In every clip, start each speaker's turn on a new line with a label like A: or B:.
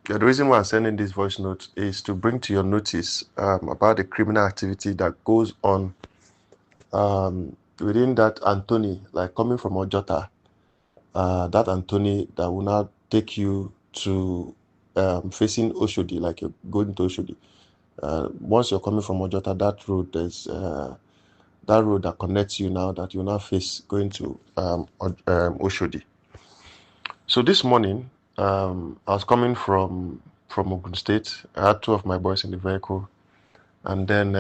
A: The reason why I'm sending this voice note is to bring to your notice about the criminal activity that goes on within that Anthony, like coming from Ojota, that Anthony that will now take you to facing Oshodi, like you're going to Oshodi. Once you're coming from Ojota, that road, there's that road that connects you now that you now face going to Oshodi. So this morning, I was coming from Ogun State. I had two of my boys in the vehicle, and then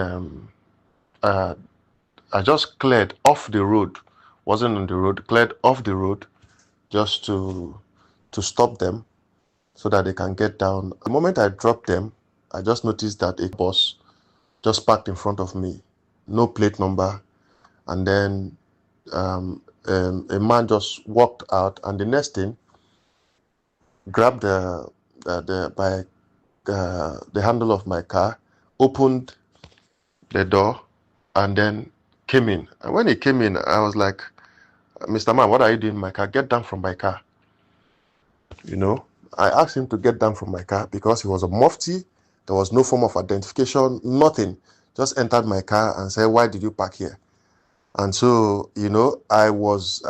A: I just cleared off the road, wasn't on the road, cleared off the road just to stop them so that they can get down. The moment I dropped them, I just noticed that a bus just parked in front of me, no plate number, and then a man just walked out, and the next thing, grabbed the handle of my car, opened the door, and then came in. And when he came in, I was like, "Mr. Man, what are you doing in my car? Get down from my car." You know, I asked him to get down from my car because he was a mufti. There was no form of identification, nothing. Just entered my car and said, "Why did you park here?" And so, you know, I was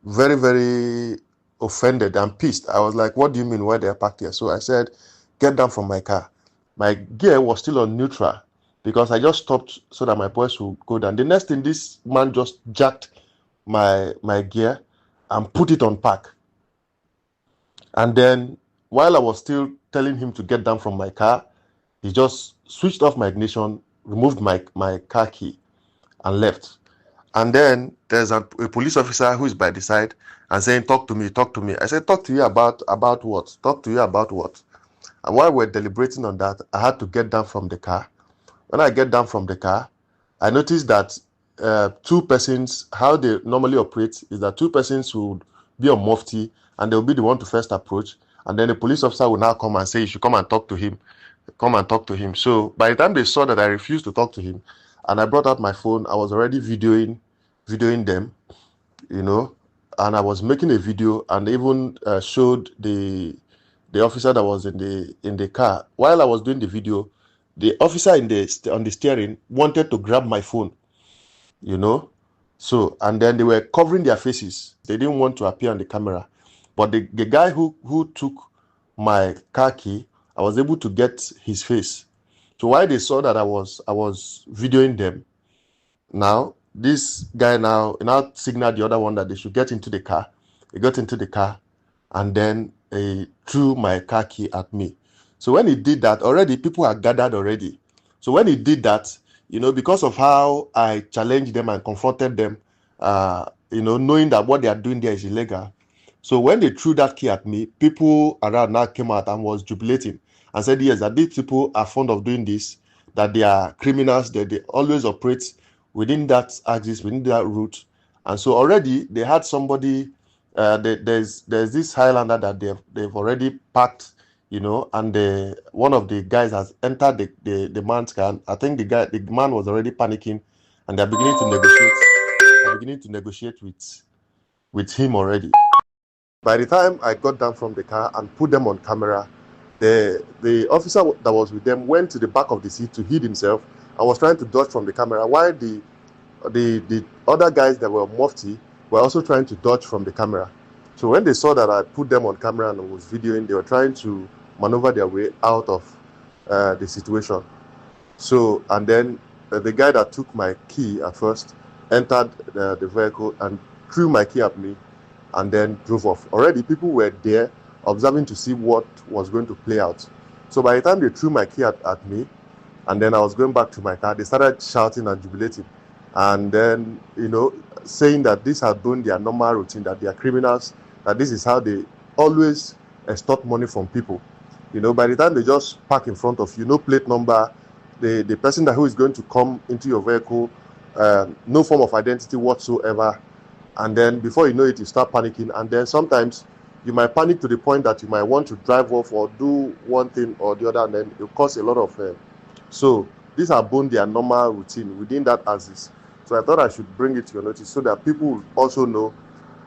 A: very, very offended and pissed. I was like, "What do you mean why they're parked here?" So I said, "Get down from my car." My gear was still on neutral because I just stopped so that my boys would go down. The next thing, this man just jacked my gear and put it on park. And then while I was still telling him to get down from my car, he just switched off my ignition, removed my car key, and left. And then there's a police officer who is by the side and saying, "Talk to me, talk to me." I said, "Talk to you about what? Talk to you about what?" And while we're deliberating on that, I had to get down from the car. When I get down from the car, I noticed that two persons, how they normally operate is that two persons would be on mufti and they'll be the one to first approach. And then the police officer will now come and say, "You should come and talk to him. Come and talk to him." So by the time they saw that I refused to talk to him and I brought out my phone, I was already videoing them, you know, and I was making a video and even showed the officer that was in the car. While I was doing the video, the officer on the steering wanted to grab my phone, you know. So, and then they were covering their faces. They didn't want to appear on the camera. But the guy who took my car key, I was able to get his face. So while they saw that I was videoing them, now this guy now signaled the other one that they should get into the car. He got into the car and then he threw my car key at me. So when he did that, already people had gathered already. So when he did that, you know, because of how I challenged them and confronted them, you know, knowing that what they are doing there is illegal. So when they threw that key at me, people around now came out and was jubilating and said, yes, that these people are fond of doing this, that they are criminals, that they always operate within that axis, within that route. And so already they had somebody, there's this Highlander that they've already packed, you know, and one of the guys has entered the man's car. I think the man was already panicking, and they're beginning to negotiate. They're beginning to negotiate with him already. By the time I got down from the car and put them on camera, the officer that was with them went to the back of the seat to hide himself and was trying to dodge from the camera, while the other guys that were mufti were also trying to dodge from the camera. So when they saw that I put them on camera and was videoing, they were trying to maneuver their way out of the situation. So, and then the guy that took my key at first entered the vehicle and threw my key at me and then drove off. Already people were there observing to see what was going to play out. So by the time they threw my key at me and then I was going back to my car, they started shouting and jubilating. And then, you know, saying that these are doing their normal routine, that they are criminals, that this is how they always extort money from people. You know, by the time they just park in front of you, no plate number, the person who is going to come into your vehicle, no form of identity whatsoever. And then before you know it, you start panicking. And then sometimes you might panic to the point that you might want to drive off or do one thing or the other, and then it cause a lot of... So these are both their normal routine within that axis. So I thought I should bring it to your notice so that people will also know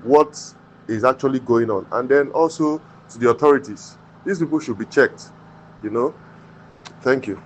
A: what is actually going on. And then also to the authorities, These people should be checked, you know. Thank you.